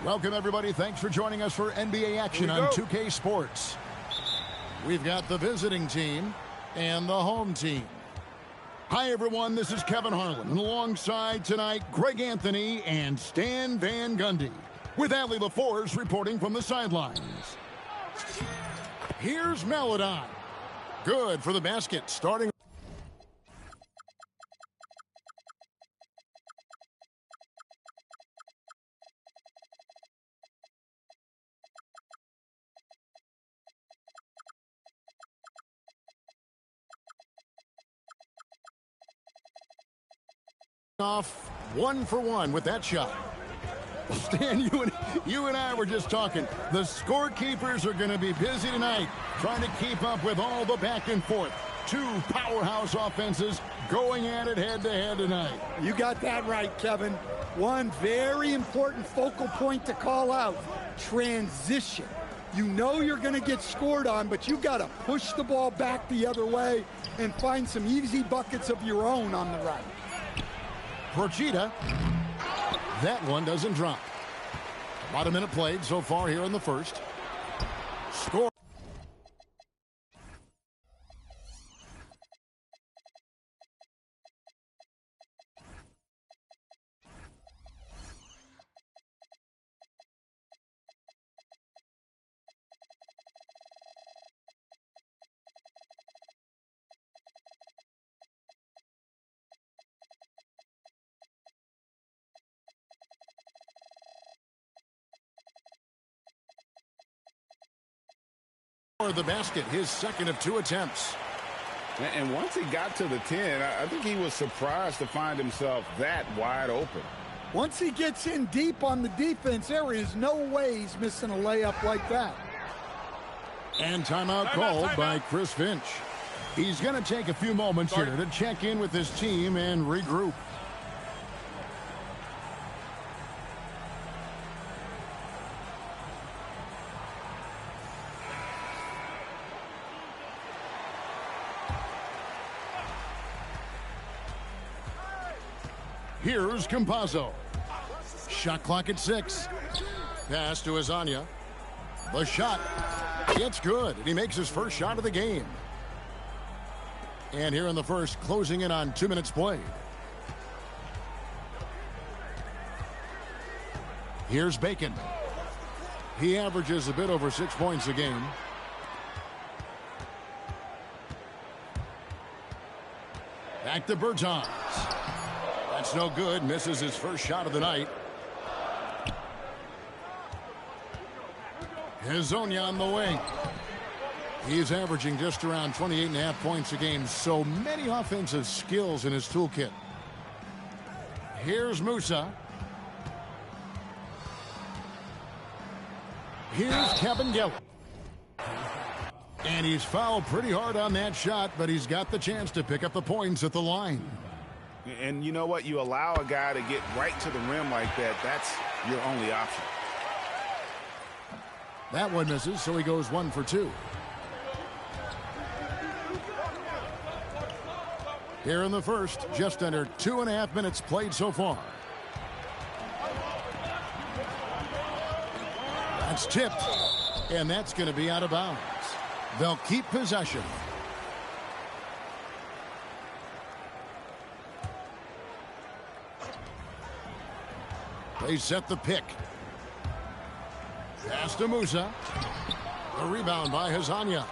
Welcome, everybody. Thanks for joining us for NBA action on 2K Sports. We've got the visiting team and the home team. Hi, everyone. This is Kevin Harlan. And alongside tonight, Greg Anthony and Stan Van Gundy. With Allie LaForce reporting from the sidelines. Here's Maladon. Good for the basket. Starting. Off 1 for 1 with that shot. Stan, you and I were just talking. The scorekeepers are going to be busy tonight trying to keep up with all the back and forth. Two powerhouse offenses going at it head-to-head tonight. You got that right, Kevin. One very important focal point to call out, transition. You know you're going to get scored on, but you've got to push the ball back the other way and find some easy buckets of your own on the right. Procida. That one doesn't drop. About a minute played so far here in the first. Score. The basket, his second of 2 attempts. And once he got to the 10, I think he was surprised to find himself that wide open. Once he gets in deep on the defense, there is no way he's missing a layup like that. And timeout called by Chris Finch. He's going to take a few moments here to check in with his team and regroup. Here's Campazzo. Shot clock at 6. Pass to Azania. The shot. It's good. And he makes his first shot of the game. And here in the first, closing in on 2 minutes played. Here's Bacon. He averages a bit over 6 points a game. Back to Bertans. That's no good. Misses his first shot of the night. Hezonja on the wing. He's averaging just around 28.5 points a game. So many offensive skills in his toolkit. Here's Musa. Here's Kevin Gillen. And he's fouled pretty hard on that shot, but he's got the chance to pick up the points at the line. And you know what? You allow a guy to get right to the rim like that. That's your only option. That one misses, so he goes 1 for 2. Here in the first, just under 2.5 minutes played so far. That's tipped, and that's going to be out of bounds. They'll keep possession. They set the pick. Pass to Musa. The rebound by Hezonja.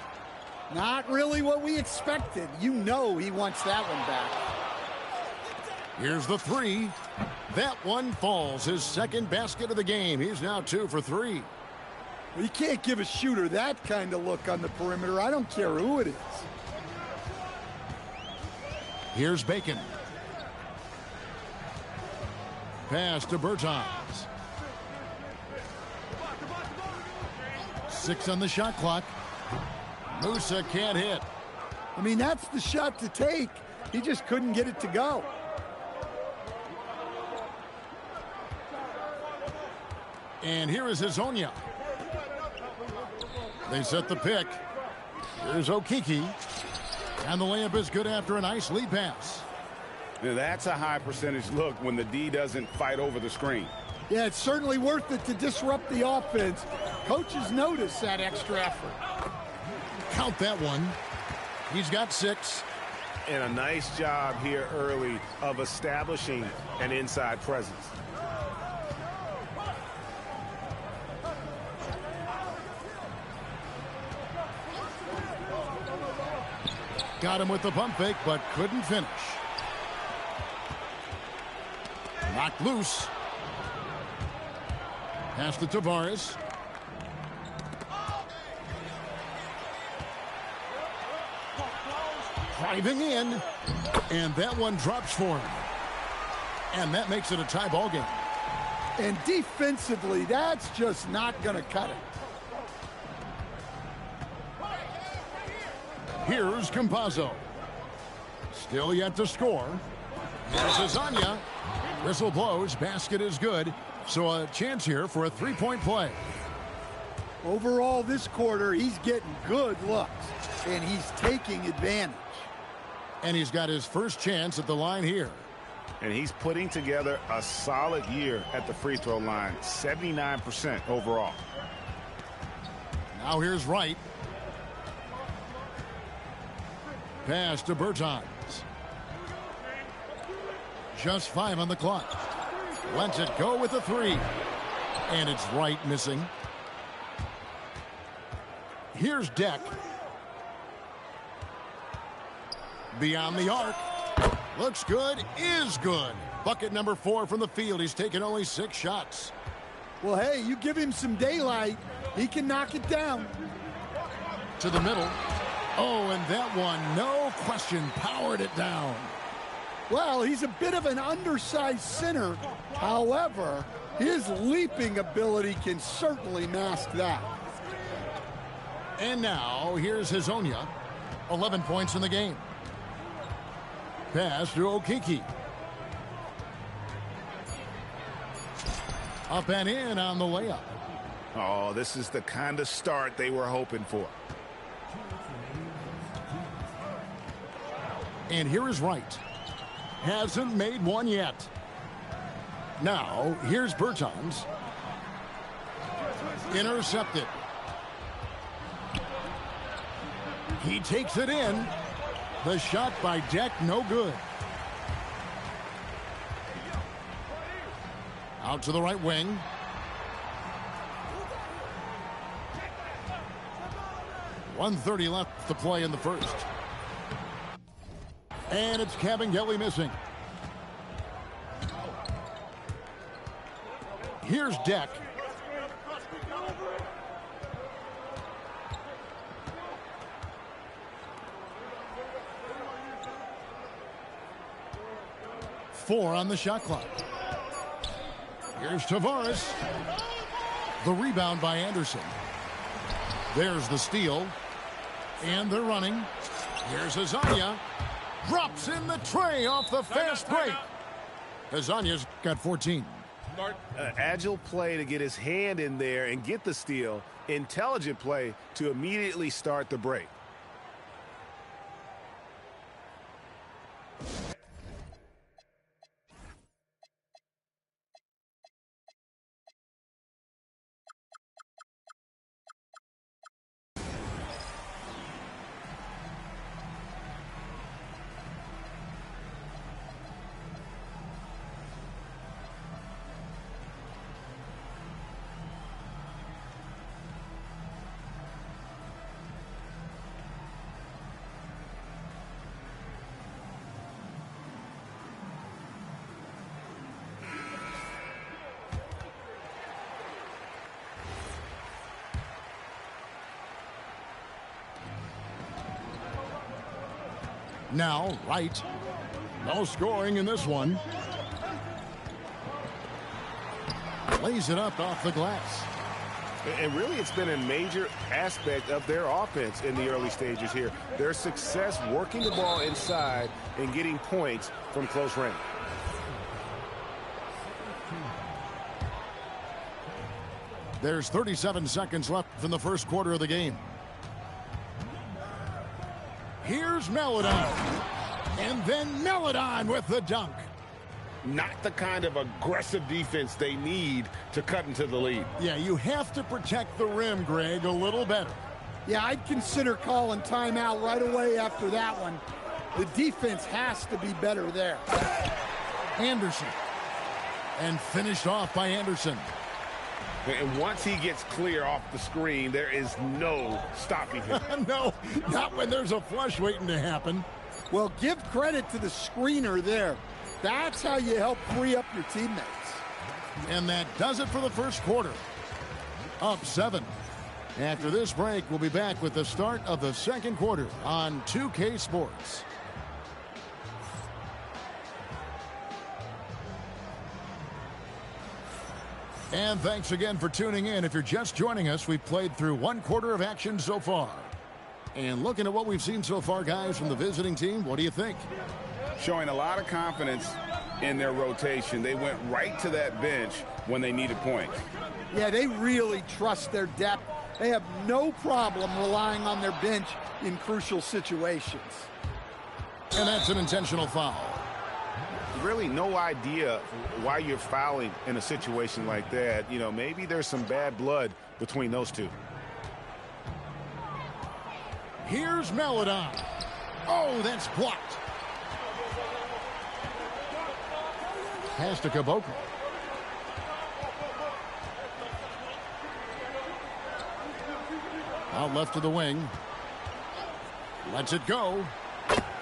Not really what we expected. You know he wants that one back. Here's the 3. That one falls. His second basket of the game. He's now 2 for 3. You can't give a shooter that kind of look on the perimeter. I don't care who it is. Here's Bacon. Pass to Bertans. 6 on the shot clock. Musa can't hit. I mean, that's the shot to take. He just couldn't get it to go. And here is Hezonja. They set the pick. Here's Okiki. And the layup is good after a nice lead pass. Now that's a high percentage look when the D doesn't fight over the screen. Yeah, it's certainly worth it to disrupt the offense. Coaches notice that extra effort. Count that one. He's got 6. And a nice job here early of establishing an inside presence. Got him with the pump fake, but couldn't finish. Knocked loose. Pass to Tavares. Driving in. And that one drops for him. And that makes it a tie ball game. And defensively, that's just not going to cut it. Here's Campazzo. Still yet to score. Here's Azania. Whistle blows. Basket is good. So a chance here for a three-point play. Overall, this quarter, he's getting good looks. And he's taking advantage. And he's got his first chance at the line here. And he's putting together a solid year at the free throw line. 79% overall. Now here's Wright. Pass to Bertans. Just 5 on the clock. Lets it go with a 3. And it's Wright missing. Here's Deck. Beyond the arc. Looks good, is good. Bucket number 4 from the field. He's taken only 6 shots. Well, hey, you give him some daylight, he can knock it down. To the middle. Oh, and that one, no question, powered it down. Well, he's a bit of an undersized center. However, his leaping ability can certainly mask that. And now, here's Hazonia. 11 points in the game. Pass to Okiki. Up and in on the layup. Oh, this is the kind of start they were hoping for. And here is Wright. Hasn't made one yet. Now, here's Bertans. Intercepted. He takes it in. The shot by Deck, no good. Out to the right wing. .130 left to play in the first. And it's Kabengele missing. Here's Deck. .4 on the shot clock. Here's Tavares. The rebound by Anderson. There's the steal. And they're running. Here's Azania. Drops in the tray off the fast break. Azania's got 14. Agile play to get his hand in there and get the steal. Intelligent play to immediately start the break. Now, Wright. No scoring in this one. Lays it up off the glass. And really, it's been a major aspect of their offense in the early stages here. Their success working the ball inside and getting points from close range. There's 37 seconds left in the first quarter of the game. Here's Melodon. And then Melodon with the dunk. not the kind of aggressive defense they need to cut into the lead. Yeah, you have to protect the rim, Greg, a little better. Yeah, I'd consider calling timeout right away after that one. The defense has to be better there. Anderson. And finished off by Anderson. And once he gets clear off the screen, there is no stopping him. No, not when there's a flush waiting to happen. Well, give credit to the screener there. That's how you help free up your teammates. And that does it for the first quarter. Up 7. After this break, we'll be back with the start of the second quarter on 2K Sports. And thanks again for tuning in. If you're just joining us, we've played through one quarter of action so far. And looking at what we've seen so far, guys, from the visiting team, what do you think? Showing a lot of confidence in their rotation. They went right to that bench when they needed points. Yeah, they really trust their depth. They have no problem relying on their bench in crucial situations. And that's an intentional foul. Really no idea why you're fouling in a situation like that. You know, maybe there's some bad blood between those two. Here's Melodon. Oh, that's blocked. Pass to Caboclo. Out left to the wing. Lets it go.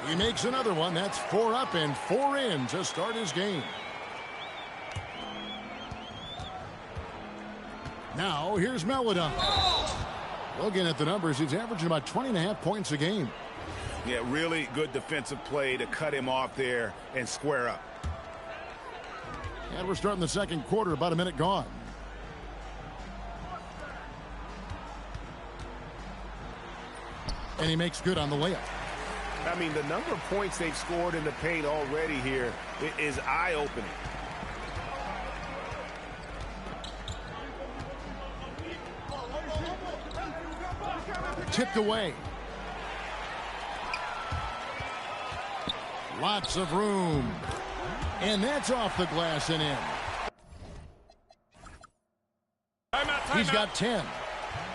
He makes another one. That's 4 up and 4 in to start his game. Now, here's Melodon. Looking at the numbers, he's averaging about 20.5 points a game. Yeah, really good defensive play to cut him off there and square up. And we're starting the second quarter, about a minute gone. And he makes good on the layup. I mean, the number of points they've scored in the paint already here is eye-opening. Tipped away. Lots of room. And that's off the glass and in. He's got 10.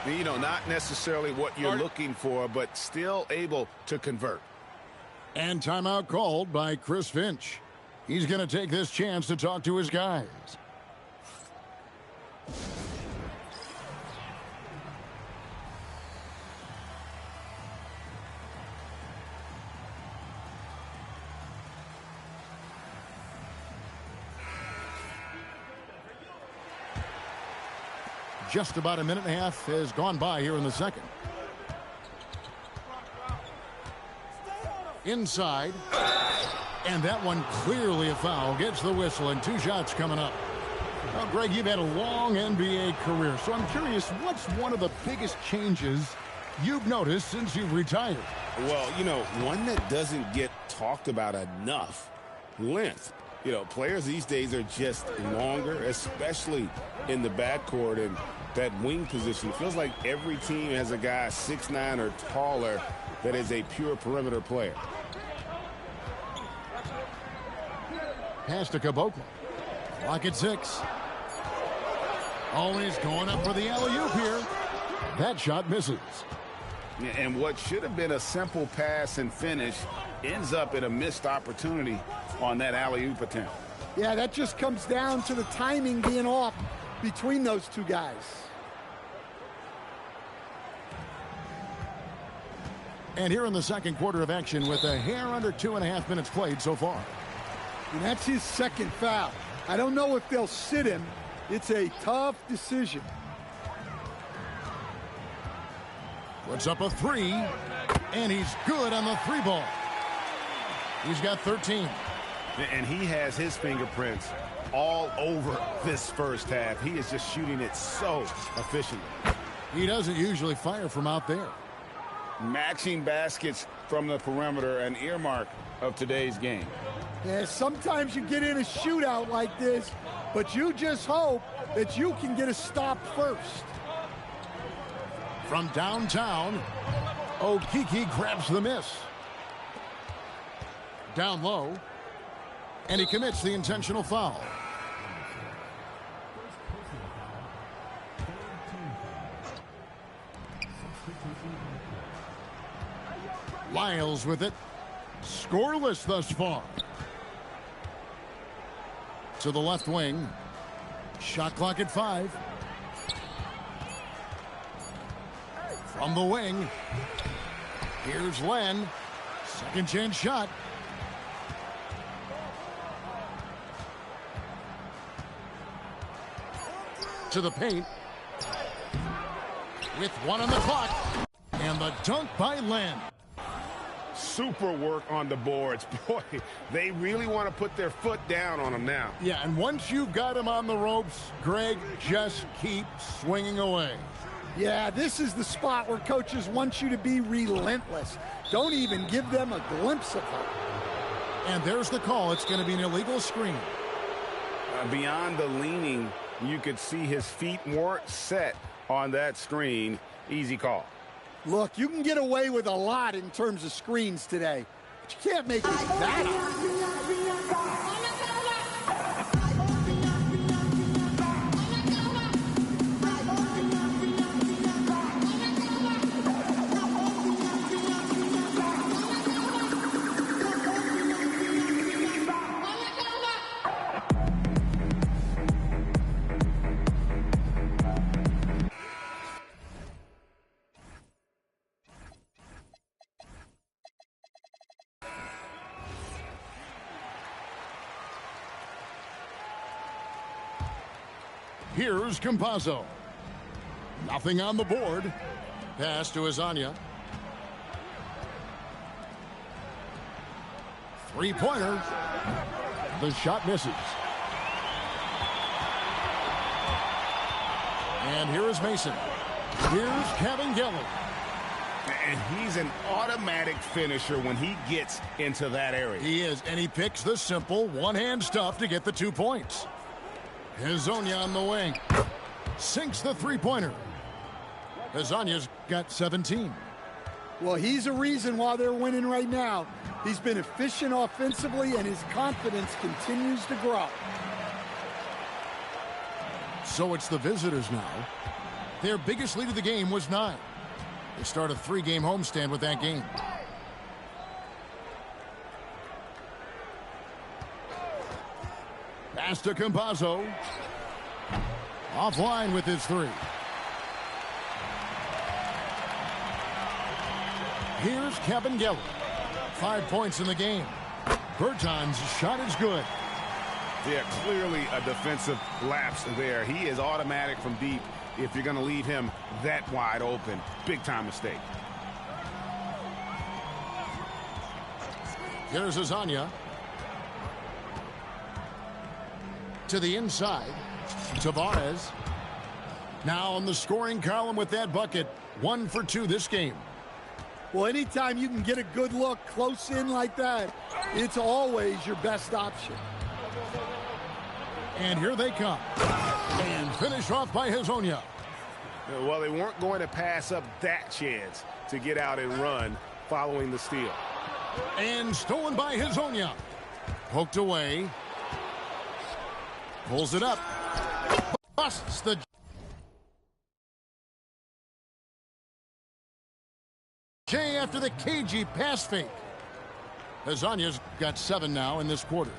You know, not necessarily what you're looking for, but still able to convert. And timeout called by Chris Finch. He's going to take this chance to talk to his guys. Just about a minute and a half has gone by here in the second. Inside. And that one clearly a foul. Gets the whistle and 2 shots coming up. Well, Greg, you've had a long NBA career, so I'm curious, what's one of the biggest changes you've noticed since you've retired? Well, you know, one that doesn't get talked about enough, length. You know, players these days are just longer, especially in the backcourt and that wing position. It feels like every team has a guy 6'9" or taller that is a pure perimeter player. Pass to Caboclo. Clock at 6. Always going up for the alley-oop here. That shot misses. And what should have been a simple pass and finish ends up in a missed opportunity on that alley-oop attempt. Yeah, that just comes down to the timing being off between those two guys. And here in the second quarter of action with a hair under 2.5 minutes played so far. And that's his second foul. I don't know if they'll sit him. It's a tough decision. Puts up a 3, and he's good on the 3 ball. He's got 13. And he has his fingerprints all over this first half. He is just shooting it so efficiently. He doesn't usually fire from out there. Matching baskets from the perimeter, an earmark of today's game. Yeah, sometimes you get in a shootout like this, but you just hope that you can get a stop first. From downtown, Okeke grabs the miss. Down low. And he commits the intentional foul. Lyles with it. Scoreless thus far. To the left wing. Shot clock at 5. From the wing. Here's Len. Second chance shot. To the paint. With 1 on the clock. And the dunk by Len. Super work on the boards. Boy, they really want to put their foot down on him now. Yeah, and once you've got him on the ropes, Greg, just keep swinging away. Yeah, this is the spot where coaches want you to be relentless. Don't even give them a glimpse of it. And there's the call. It's going to be an illegal screen. Beyond the leaning, you could see his feet weren't set on that screen. Easy call. Look, you can get away with a lot in terms of screens today, but you can't make it that obvious. Here's Campazzo. Nothing on the board. Pass to Azania. Three-pointer. The shot misses. And here is Mason. Here's Kevin Gelly. And he's an automatic finisher when he gets into that area. He is, and he picks the simple one-hand stuff to get the 2 points. Hezonja on the wing. Sinks the three-pointer. Hezonja's got 17. Well, he's a reason why they're winning right now. He's been efficient offensively, and his confidence continues to grow. So it's the visitors now. Their biggest lead of the game was 9. They start a 3-game homestand with that game. Pass to Campazzo. Offline with his 3. Here's Kevin Gelly. 5 points in the game. Berton's shot is good. Yeah, clearly a defensive lapse there. He is automatic from deep if you're going to leave him that wide open. Big-time mistake. Here's Hezonja. To the inside. Tavares. Now on the scoring column with that bucket. 1 for 2 this game. Well, anytime you can get a good look close in like that, it's always your best option. And here they come. And finish off by Hezonja. Well, they weren't going to pass up that chance to get out and run following the steal. And stolen by Hezonja. Poked away. Pulls it up. Busts the... Jay after the cagey pass fake. Hezonja's got 7 now in this quarter.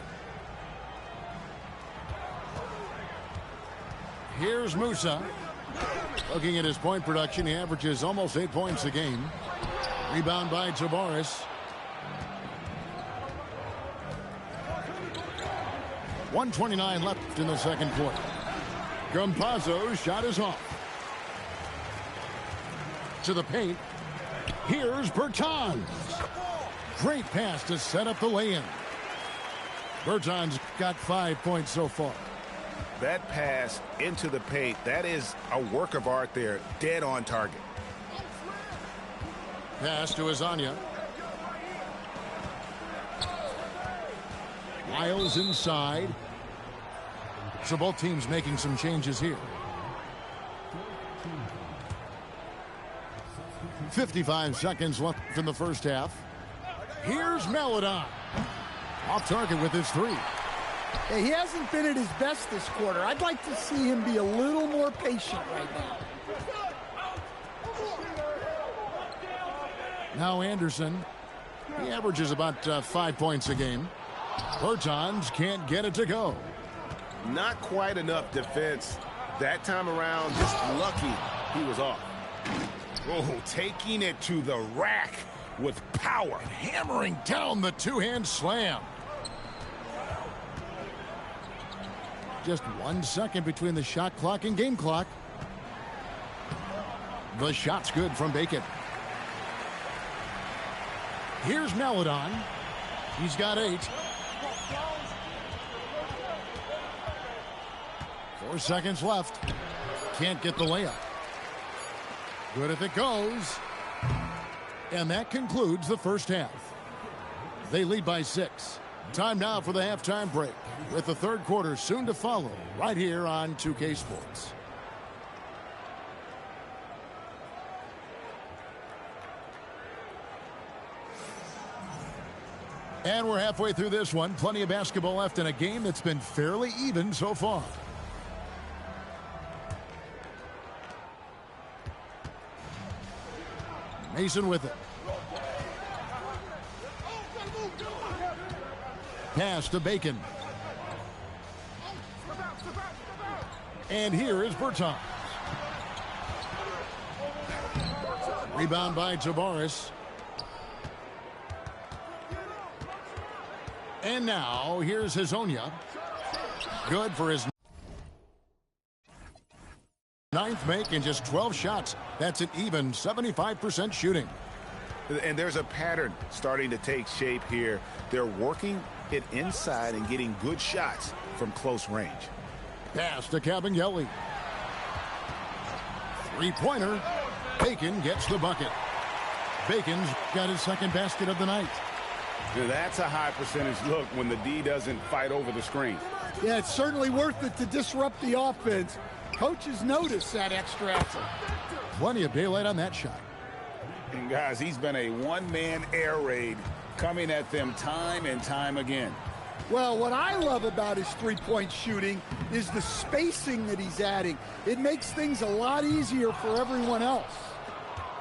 Here's Musa. Looking at his point production, he averages almost 8 points a game. Rebound by Tavares. 1:29 left in the second quarter. Campazzo's shot is off. To the paint. Here's Bertans. Great pass to set up the lay-in. Bertans got 5 points so far. That pass into the paint, that is a work of art there. Dead on target. Pass to Hezonja. Lyles inside. So both teams making some changes here. 55 seconds left in the first half. Here's Melodon. Off target with his three. Hey, he hasn't been at his best this quarter. I'd like to see him be a little more patient right now. Now Anderson. He averages about 5 points a game. Bertans can't get it to go. Not quite enough defense that time around. Just lucky he was off. Oh, taking it to the rack with power. And hammering down the two-hand slam. Just 1 second between the shot clock and game clock. The shot's good from Bacon. Here's Meladon. He's got 8. 4 seconds left. Can't get the layup. Good if it goes. And that concludes the first half. They lead by 6. Time now for the halftime break, with the third quarter soon to follow right here on 2K Sports. And we're halfway through this one. Plenty of basketball left in a game that's been fairly even so far. Mason with it. Pass to Bacon. And here is Bertans. Rebound by Tavares. And now here's Hazonia. Good for his 9th make in just 12 shots. That's an even 75% shooting. And there's a pattern starting to take shape here. They're working it inside and getting good shots from close range. Pass to Cabangeli. Three-pointer. Bacon gets the bucket. Bacon's got his second basket of the night. Now that's a high percentage look when the D doesn't fight over the screen. Yeah, it's certainly worth it to disrupt the offense. Coaches notice that extra effort. Plenty of daylight on that shot. And guys, he's been a one-man air raid coming at them time and time again. Well, what I love about his three-point shooting is the spacing that he's adding. It makes things a lot easier for everyone else.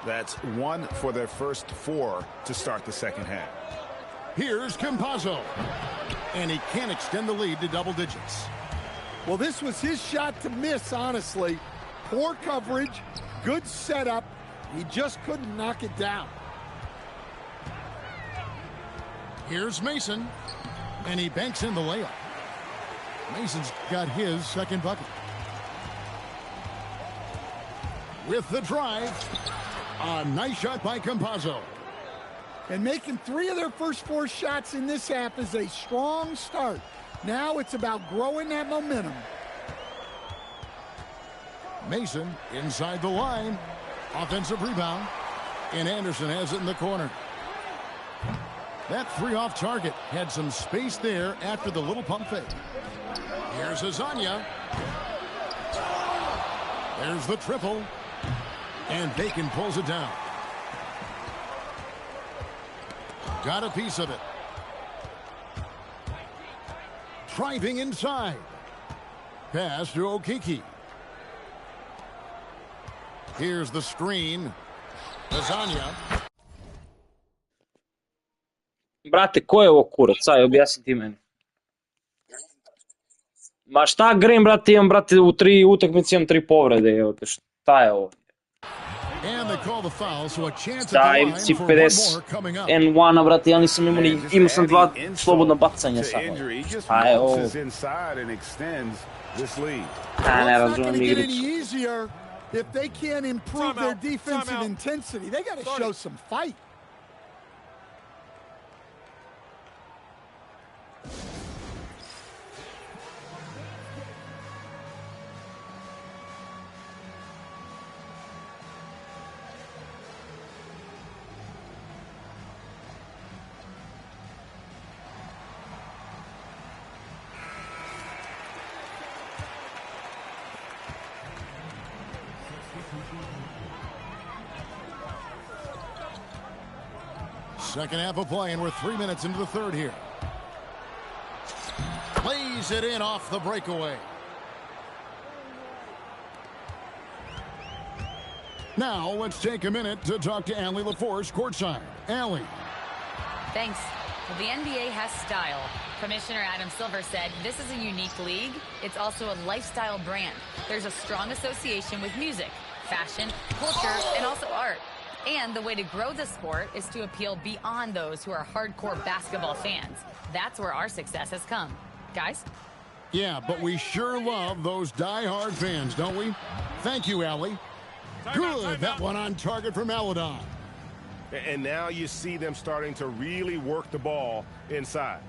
That's 1 for their first 4 to start the second half. Here's Campazzo. And he can't extend the lead to double digits. Well, this was his shot to miss, honestly. Poor coverage, good setup. He just couldn't knock it down. Here's Mason. And he banks in the layup. Mason's got his second bucket. With the drive. A nice shot by Campazzo. And making 3 of their first 4 shots in this half is a strong start. Now it's about growing that momentum. Mason inside the line. Offensive rebound. And Anderson has it in the corner. That 3 off target had some space there after the little pump fake. Here's Hazonia. There's the triple. And Bacon pulls it down. Got a piece of it. Driving inside. Pass to Okiki. Here's the screen. Hazonia. Brate, ko je ovo kurac? Aj, objasni ti meni. Ma šta grem, brate, imam, brate, u 3 utakmice imam 3 povrede, evo te, šta je ovo? Daj si 50 N1, brate, ja nisam imao sam 2 slobodna bacanja sad. Šta je ovo? Ne razumem igricu. If they can't improve their defensive intensity, they got to show some fight. Second half of play, and we're 3 minutes into the third here. Lays it in off the breakaway. Now let's take a minute to talk to Allie LaForce courtside. Allie. Thanks. Well, the NBA has style. Commissioner Adam Silver said this is a unique league. It's also a lifestyle brand. There's a strong association with music, fashion, culture, and also art. And the way to grow the sport is to appeal beyond those who are hardcore basketball fans. That's where our success has come. Guys? Yeah, but we sure love those die-hard fans, don't we? Thank you, Allie. Good. That one on target for Maledon. And now you see them starting to really work the ball inside.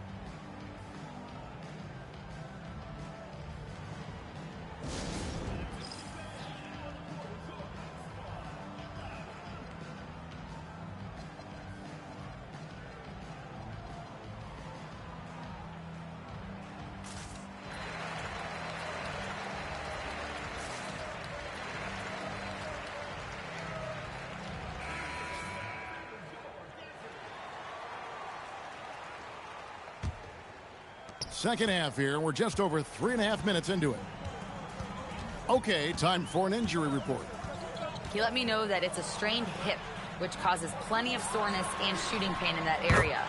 Second half here. We're just over 3.5 minutes into it. Okay, time for an injury report. He let me know that it's a strained hip, which causes plenty of soreness and shooting pain in that area.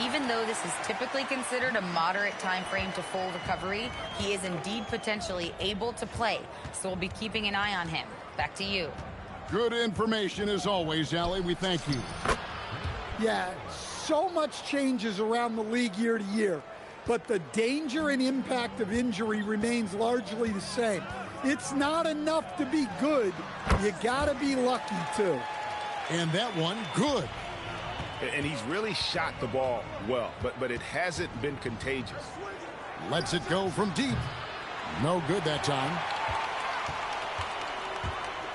Even though this is typically considered a moderate time frame to full recovery, he is indeed potentially able to play. So we'll be keeping an eye on him. Back to you. Good information as always, Allie. We thank you. Yeah, so much changes around the league year to year, but the danger and impact of injury remains largely the same. It's not enough to be good. You got to be lucky, too. And that one, good. And he's really shot the ball well, but it hasn't been contagious. Lets it go from deep. No good that time.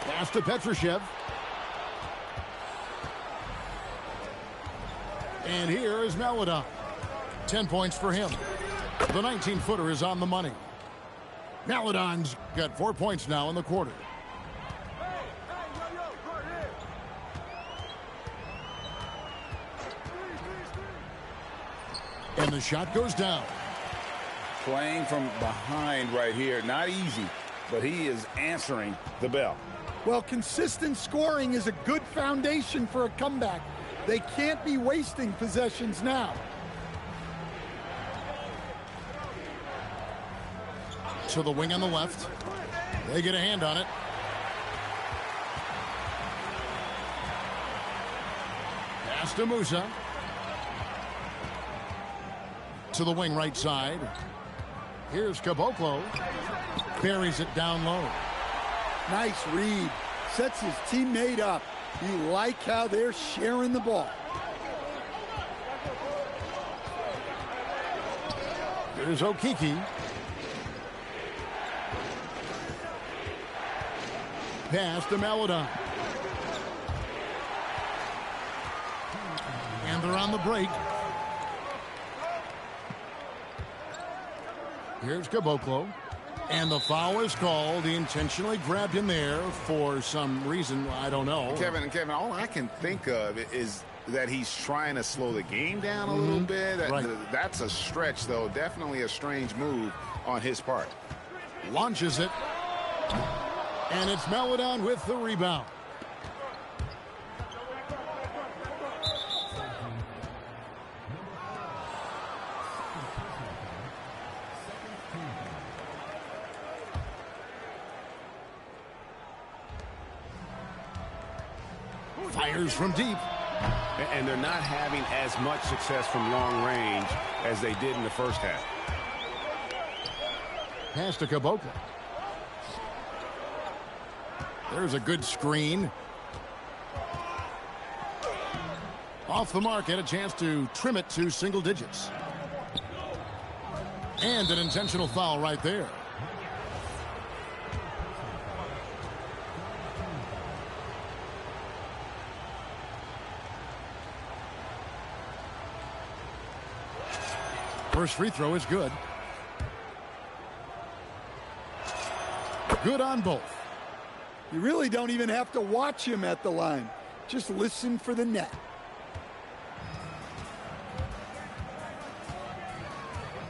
Pass to Petrushev. And here is Maledon. 10 points for him. The 19-footer is on the money. Maledon's got 4 points now in the quarter. And the shot goes down. Playing from behind right here. Not easy, but he is answering the bell. Well, consistent scoring is a good foundation for a comeback. They can't be wasting possessions now. To the wing on the left. They get a hand on it. Pass to Musa. To the wing right side. Here's Caboclo. Buries it down low. Nice read. Sets his teammate up. You like how they're sharing the ball. Here's Okiki. Pass to Maledon. And they're on the break. Here's Caboclo. And the foul is called. He intentionally grabbed him there for some reason. I don't know. Kevin, all I can think of is that he's trying to slow the game down a little bit. That's a stretch, though. Definitely a strange move on his part. Launches it. And it's Maledon with the rebound. Fires from deep. And they're not having as much success from long range as they did in the first half. Pass to Caboclo. There's a good screen. Off the mark, had a chance to trim it to single digits. And an intentional foul right there. First free throw is good. Good on both. You really don't even have to watch him at the line. Just listen for the net.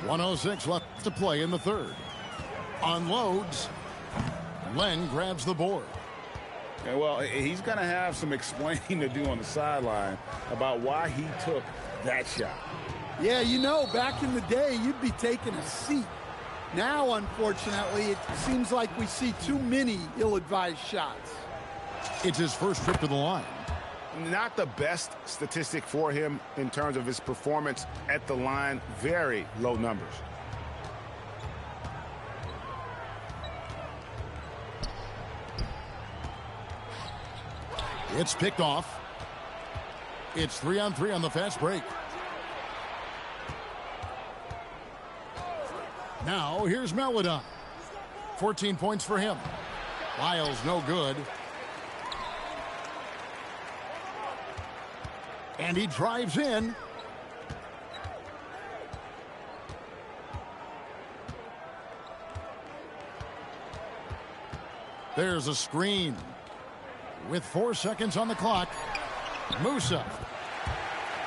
1:06 left to play in the third. Unloads. Len grabs the board. Yeah, well, he's going to have some explaining to do on the sideline about why he took that shot. Yeah, you know, back in the day, you'd be taking a seat. Now, unfortunately, it seems like we see too many ill-advised shots. It's his first trip to the line. Not the best statistic for him in terms of his performance at the line. Very low numbers. It's picked off. It's 3-on-3 on the fast break. Now here's Melodon. 14 points for him. Lyles no good. And he drives in. There's a screen. With 4 seconds on the clock, Musa.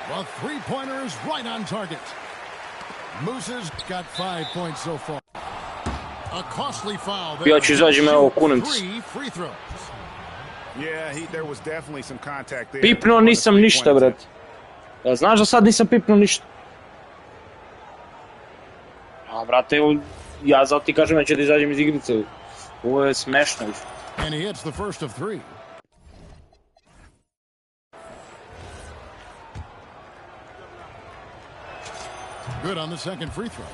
The three-pointer is right on target. Musa's got 5 points so far. A costly foul. Ja ću izađem evo kunec. There was definitely some contact there. Pipnuo nisam ništa, brate. Ja, znaš da sad nisam pipnuo ništa? A, brate, ja zato ti kažem da ću da izađem iz igrice. Ovo je smešno. And he hits the first of 3. Good on the second free throw.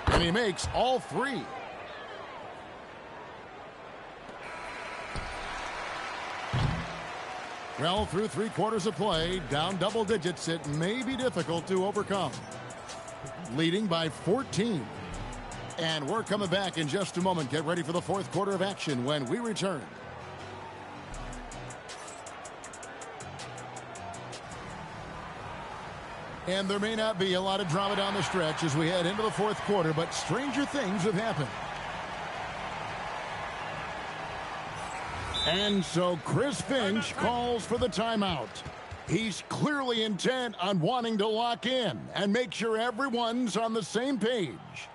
And he makes all 3. Well, through 3 quarters of play, down double digits, it may be difficult to overcome. Leading by 14. And we're coming back in just a moment. Get ready for the fourth quarter of action when we return. And there may not be a lot of drama down the stretch as we head into the fourth quarter, but stranger things have happened. And so Chris Finch calls for the timeout. He's clearly intent on wanting to lock in and make sure everyone's on the same page.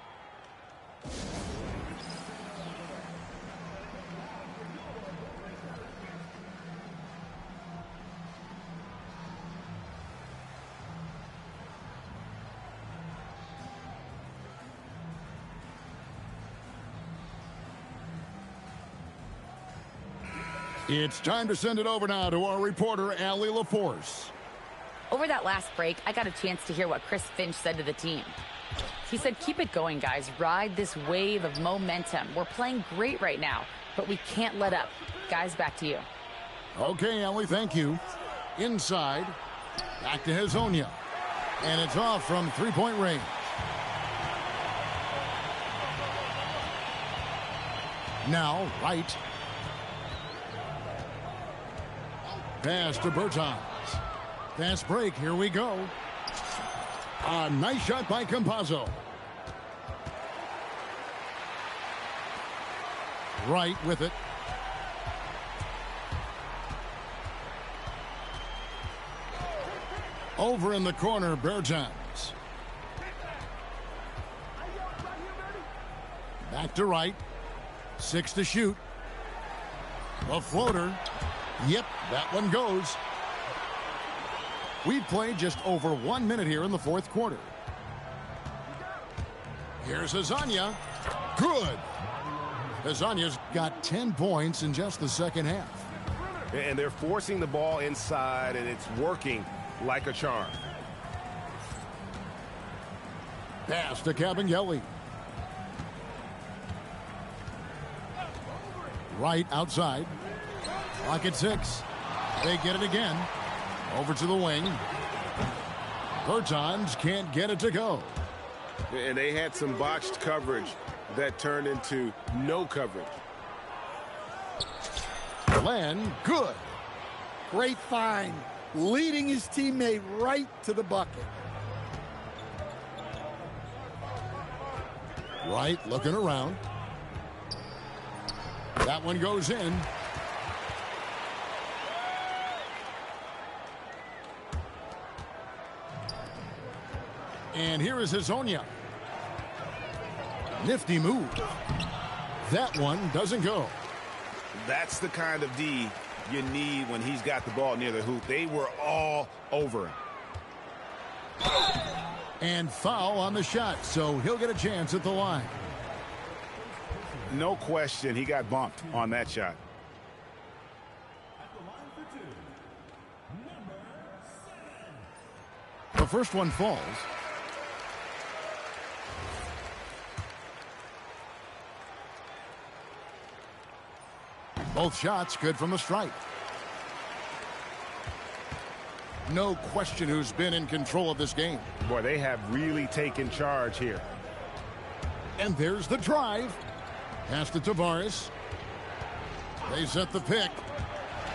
It's time to send it over now to our reporter, Allie LaForce. Over that last break, I got a chance to hear what Chris Finch said to the team. He said, keep it going, guys. Ride this wave of momentum. We're playing great right now, but we can't let up. Guys, back to you. Okay, Allie, thank you. Inside, back to Hezonja. And it's off from three-point range. Now, right. Pass to Bertans. Fast break, here we go. A nice shot by Campazzo. Right with it. Over in the corner, Bertans. Back to right. 6 to shoot. The floater. Yep, that one goes. We've played just over 1 minute here in the fourth quarter. Here's Hezonja. Good. Hezonja's got 10 points in just the second half. And they're forcing the ball inside, and it's working like a charm. Pass to Cabangeli. Right outside. Clock at 6. They get it again. Over to the wing. Bertans can't get it to go. And they had some botched coverage that turned into no coverage. Len, good. Great find. Leading his teammate right to the bucket. Right, looking around. That one goes in. And here is Hezonja. Nifty move. That one doesn't go. That's the kind of D you need when he's got the ball near the hoop. They were all over him. And foul on the shot, so he'll get a chance at the line. No question, he got bumped on that shot. The first one falls. Both shots good from the stripe. No question who's been in control of this game. Boy, they have really taken charge here. And there's the drive. Pass to Tavares. They set the pick.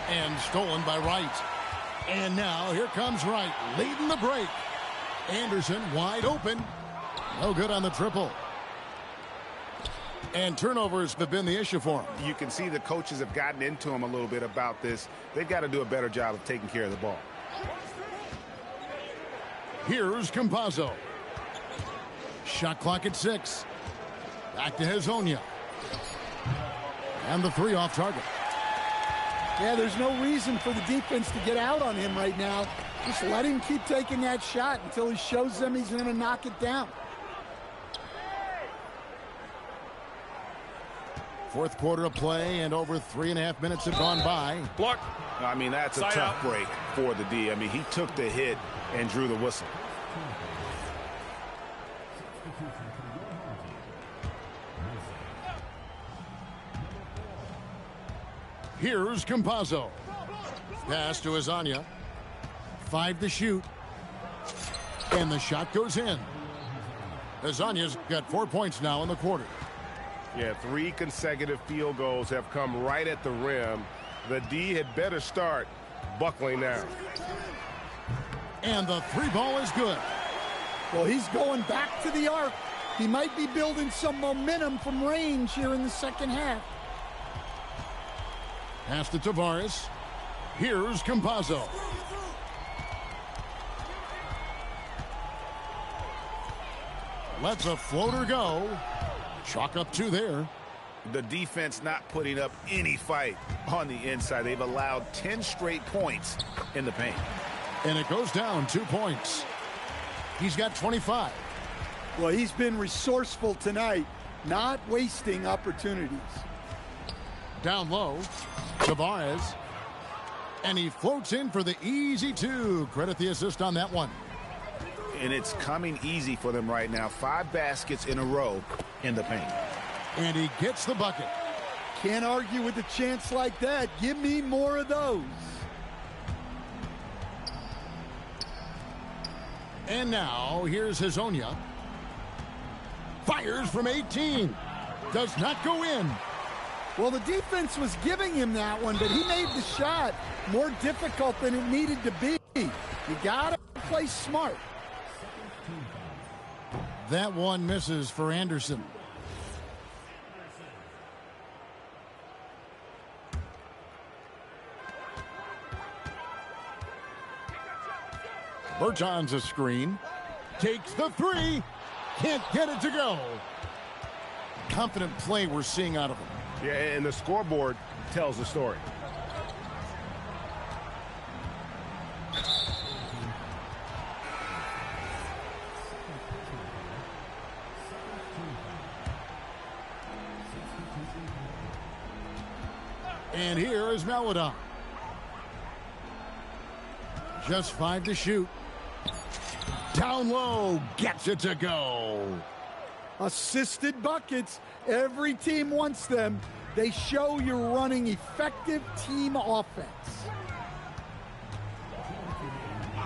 And stolen by Wright. And now here comes Wright, leading the break. Anderson wide open. No good on the triple. And turnovers have been the issue for him. You can see the coaches have gotten into him a little bit about this. They've got to do a better job of taking care of the ball. Here's Campazzo. Shot clock at 6. Back to Hezonja. And the 3 off target. Yeah, there's no reason for the defense to get out on him right now. Just let him keep taking that shot until he shows them he's going to knock it down. Fourth quarter of play, and over 3.5 minutes have gone by. Block. I mean, that's a tough break for the D. I mean, he took the hit and drew the whistle. Here's Campazzo. Pass to Hezonja. 5 to shoot. And the shot goes in. Hezonja's got 4 points now in the quarter. Yeah, 3 consecutive field goals have come right at the rim. The D had better start buckling now. And the 3 ball is good. Well, he's going back to the arc. He might be building some momentum from range here in the second half. Pass to Tavares. Here's Campazzo. Lets a floater go. Chalk up 2 there. The defense not putting up any fight on the inside. They've allowed 10 straight points in the paint. And it goes down 2 points. He's got 25. Well, he's been resourceful tonight, not wasting opportunities. Down low, Tavares. And he floats in for the easy 2. Credit the assist on that one. And it's coming easy for them right now. 5 baskets in a row in the paint. And he gets the bucket. Can't argue with a chance like that. Give me more of those. And now, here's Hezonja. Fires from 18. Does not go in. Well, the defense was giving him that one, but he made the shot more difficult than it needed to be. You got to play smart. That one misses for Anderson. Berton's a screen. Takes the 3. Can't get it to go. Confident play we're seeing out of him. Yeah, and the scoreboard tells the story. And here is Maladon. Just 5 to shoot. Down low, gets it to go. Assisted buckets. Every team wants them. They show you're running effective team offense.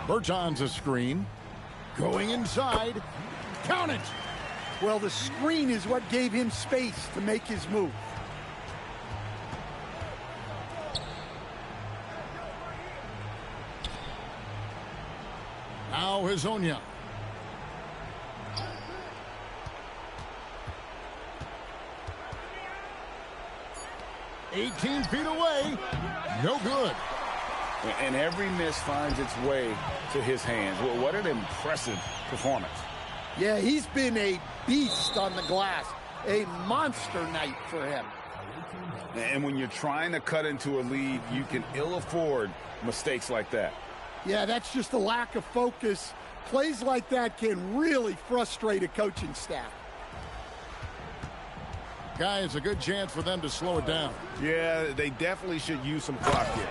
Berton's a screen. Going inside. Count it. Well, the screen is what gave him space to make his move. Now Hezonja. "18 feet away." No good. And every miss finds its way to his hands. Well, what an impressive performance. Yeah, he's been a beast on the glass. A monster night for him. And when you're trying to cut into a lead, you can ill afford mistakes like that. Yeah, that's just a lack of focus. Plays like that can really frustrate a coaching staff. Guys, a good chance for them to slow it down. Yeah, they definitely should use some clock here.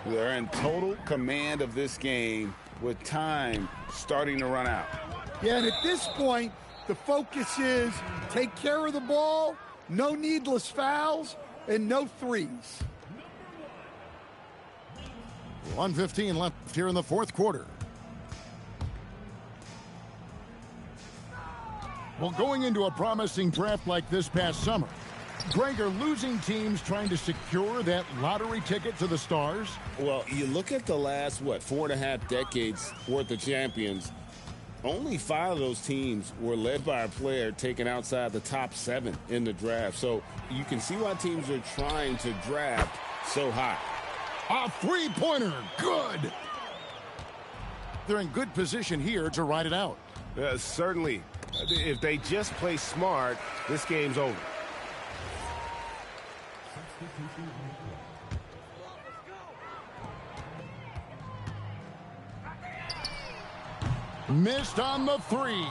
They're in total command of this game with time starting to run out. Yeah, and at this point, the focus is take care of the ball, no needless fouls, and no threes. 1:15 left here in the fourth quarter. Well, going into a promising draft like this past summer, Greg, are losing teams trying to secure that lottery ticket to the stars? Well, you look at the last, 4.5 decades worth of champions, only 5 of those teams were led by a player taken outside the top 7 in the draft. So you can see why teams are trying to draft so high. A three-pointer, good. They're in good position here to ride it out. Certainly. If they just play smart, this game's over. Missed on the 3.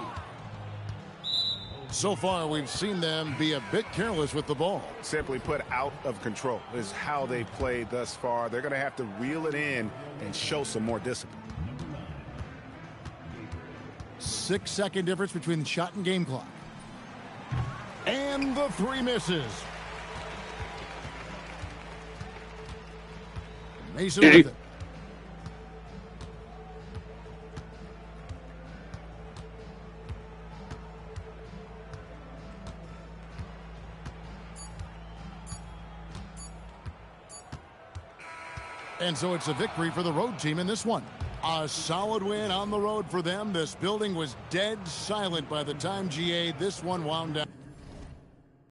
So far, we've seen them be a bit careless with the ball. Simply put, out of control is how they've played thus far. They're going to have to reel it in and show some more discipline. 6-second difference between the shot and game clock. And the 3 misses. Mason with it. And so it's a victory for the road team in this one. A solid win on the road for them. This building was dead silent by the time, GA, this one wound down.